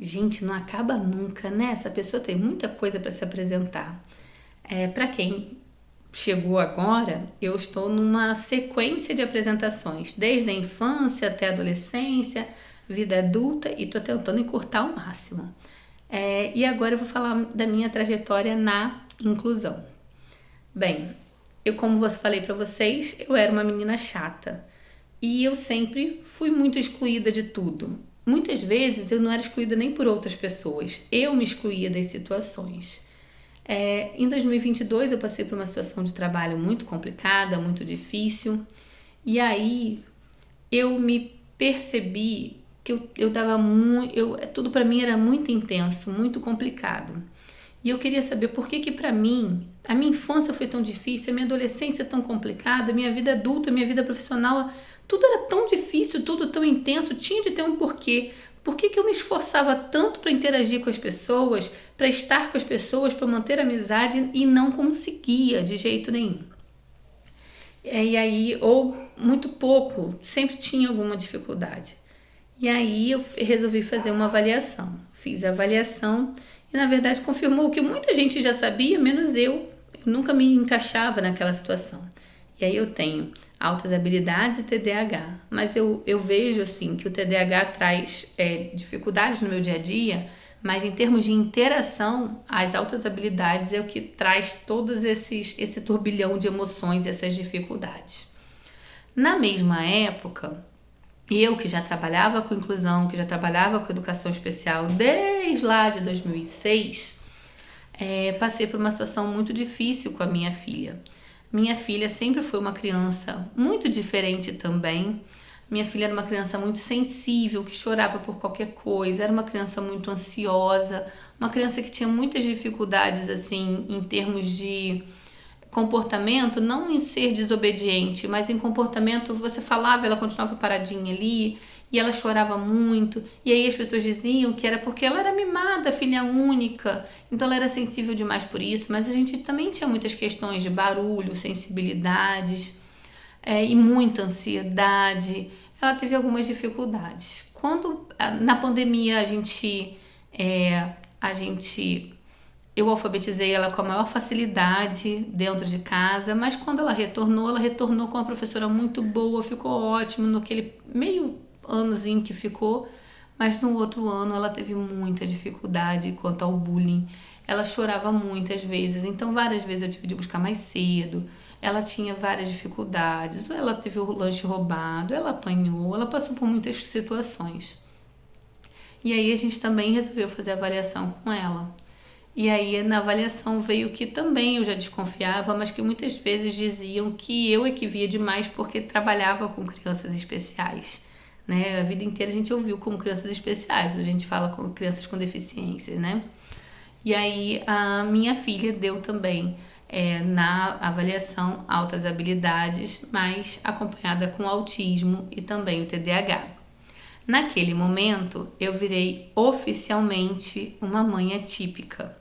Gente, não acaba nunca, né? Essa pessoa tem muita coisa para se apresentar. Para quem chegou agora, eu estou numa sequência de apresentações, desde a infância até a adolescência, vida adulta, e estou tentando encurtar ao máximo. E agora eu vou falar da minha trajetória na inclusão. Bem, como eu falei para vocês, eu era uma menina chata e eu sempre fui muito excluída de tudo. Muitas vezes eu não era excluída nem por outras pessoas, eu me excluía das situações. Em 2022 eu passei por uma situação de trabalho muito complicada, muito difícil, e aí eu me percebi que eu tava muito, tudo para mim era muito intenso, muito complicado. E eu queria saber por que para mim, a minha infância foi tão difícil, a minha adolescência tão complicada, a minha vida adulta, a minha vida profissional, tudo era tão difícil, tudo tão intenso, tinha de ter um porquê. Por que eu me esforçava tanto para interagir com as pessoas, para estar com as pessoas, para manter a amizade e não conseguia de jeito nenhum? E aí, ou muito pouco, sempre tinha alguma dificuldade. E aí eu resolvi fazer uma avaliação. Fiz a avaliação e na verdade confirmou que muita gente já sabia, menos eu. Eu nunca me encaixava naquela situação. E aí eu tenho altas habilidades e TDAH. Mas eu vejo assim que o TDAH traz dificuldades no meu dia a dia, mas em termos de interação, as altas habilidades é o que traz todos esse turbilhão de emoções e essas dificuldades. Na mesma época, eu que já trabalhava com inclusão, que já trabalhava com educação especial desde lá de 2006, passei por uma situação muito difícil com a minha filha. Minha filha sempre foi uma criança muito diferente também. Minha filha era uma criança muito sensível, que chorava por qualquer coisa, era uma criança muito ansiosa, uma criança que tinha muitas dificuldades assim em termos de comportamento, não em ser desobediente, mas em comportamento, você falava, ela continuava paradinha ali e ela chorava muito, e aí as pessoas diziam que era porque ela era mimada, filha única, então ela era sensível demais por isso, mas a gente também tinha muitas questões de barulho, sensibilidades e muita ansiedade. Ela teve algumas dificuldades. Quando na pandemia eu alfabetizei ela com a maior facilidade dentro de casa, mas quando ela retornou com uma professora muito boa, ficou ótimo naquele meio anozinho que ficou, mas no outro ano ela teve muita dificuldade quanto ao bullying. Ela chorava muitas vezes, então várias vezes eu tive de buscar mais cedo. Ela tinha várias dificuldades, ela teve o lanche roubado, ela apanhou, ela passou por muitas situações. E aí a gente também resolveu fazer a avaliação com ela. E aí na avaliação veio que também eu já desconfiava, mas que muitas vezes diziam que eu é que via demais porque trabalhava com crianças especiais. Né? A vida inteira a gente ouviu como crianças especiais, a gente fala com crianças com deficiências, né? E aí a minha filha deu também na avaliação altas habilidades, mas acompanhada com autismo e também o TDAH. Naquele momento eu virei oficialmente uma mãe atípica.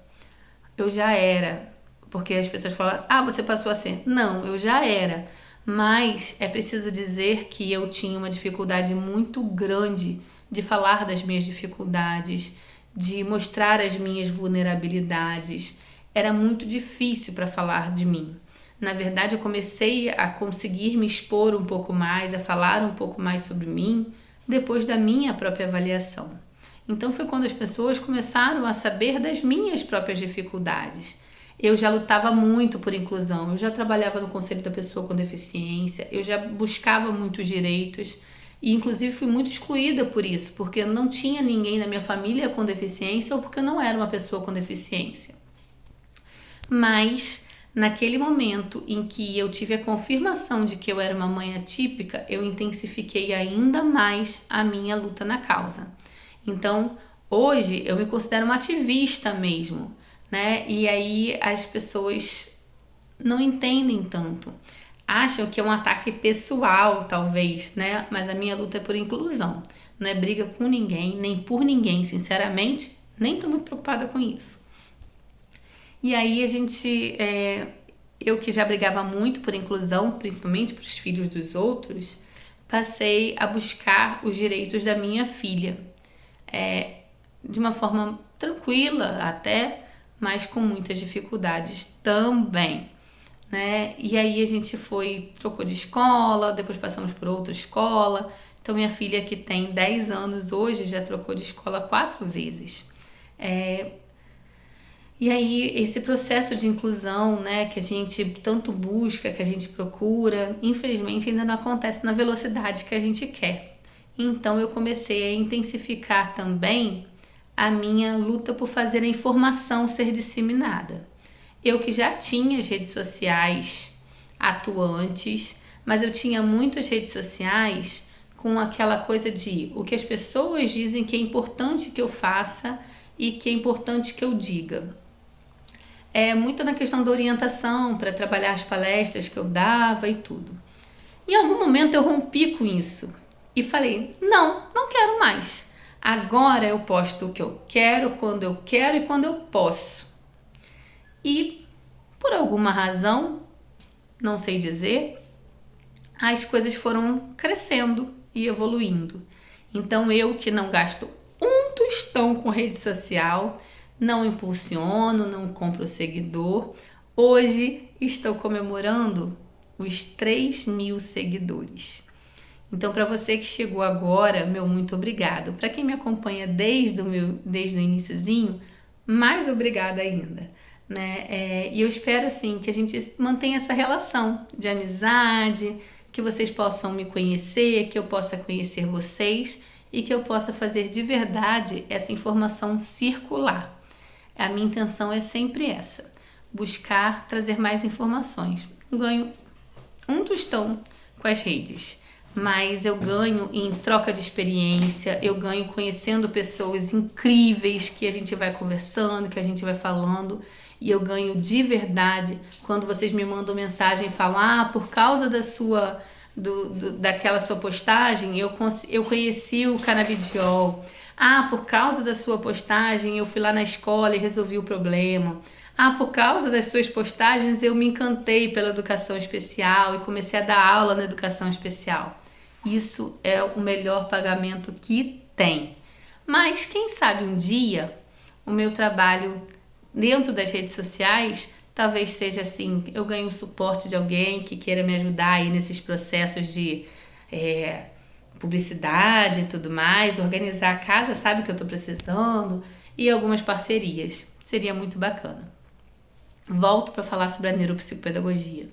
Eu já era, porque as pessoas falam, você passou a ser. Não, eu já era, mas é preciso dizer que eu tinha uma dificuldade muito grande de falar das minhas dificuldades, de mostrar as minhas vulnerabilidades. Era muito difícil para falar de mim. Na verdade, eu comecei a conseguir me expor um pouco mais, a falar um pouco mais sobre mim, depois da minha própria avaliação. Então foi quando as pessoas começaram a saber das minhas próprias dificuldades. Eu já lutava muito por inclusão, eu já trabalhava no Conselho da Pessoa com Deficiência, eu já buscava muitos direitos e inclusive fui muito excluída por isso, porque não tinha ninguém na minha família com deficiência ou porque eu não era uma pessoa com deficiência. Mas naquele momento em que eu tive a confirmação de que eu era uma mãe atípica, eu intensifiquei ainda mais a minha luta na causa. Então, hoje eu me considero uma ativista mesmo, né? E aí as pessoas não entendem tanto. Acham que é um ataque pessoal, talvez, né? Mas a minha luta é por inclusão. Não é briga com ninguém, nem por ninguém, sinceramente. Nem estou muito preocupada com isso. E aí eu que já brigava muito por inclusão, principalmente para os filhos dos outros, passei a buscar os direitos da minha filha. de uma forma tranquila até, mas com muitas dificuldades também, né? E aí a gente trocou de escola, depois passamos por outra escola. Então minha filha, que tem 10 anos hoje, já trocou de escola 4 vezes. E aí esse processo de inclusão, né, que a gente tanto busca, que a gente procura, infelizmente ainda não acontece na velocidade que a gente quer. Então eu comecei a intensificar também a minha luta por fazer a informação ser disseminada. Eu que já tinha as redes sociais atuantes, mas eu tinha muitas redes sociais com aquela coisa de o que as pessoas dizem que é importante que eu faça e que é importante que eu diga. Muito na questão da orientação, para trabalhar as palestras que eu dava e tudo. Em algum momento eu rompi com isso e falei, não quero mais. Agora eu posto o que eu quero, quando eu quero e quando eu posso. E por alguma razão, não sei dizer, as coisas foram crescendo e evoluindo. Então eu, que não gasto um tostão com rede social, não impulsiono, não compro seguidor, hoje estou comemorando os 3.000 seguidores. Então, para você que chegou agora, meu muito obrigado. Para quem me acompanha desde o iniciozinho, mais obrigada ainda, né? E eu espero, assim, que a gente mantenha essa relação de amizade, que vocês possam me conhecer, que eu possa conhecer vocês e que eu possa fazer de verdade essa informação circular. A minha intenção é sempre essa, buscar trazer mais informações. Eu ganho um tostão com as redes, mas eu ganho em troca de experiência, eu ganho conhecendo pessoas incríveis que a gente vai conversando, que a gente vai falando, e eu ganho de verdade quando vocês me mandam mensagem e falam, por causa daquela sua postagem, eu conheci o canabidiol. Por causa da sua postagem eu fui lá na escola e resolvi o problema. Por causa das suas postagens eu me encantei pela educação especial e comecei a dar aula na educação especial. Isso é o melhor pagamento que tem. Mas quem sabe um dia o meu trabalho dentro das redes sociais talvez seja assim, eu ganho o suporte de alguém que queira me ajudar aí nesses processos de publicidade e tudo mais, organizar a casa, sabe que eu tô precisando, e algumas parcerias. Seria muito bacana. Volto para falar sobre a neuropsicopedagogia.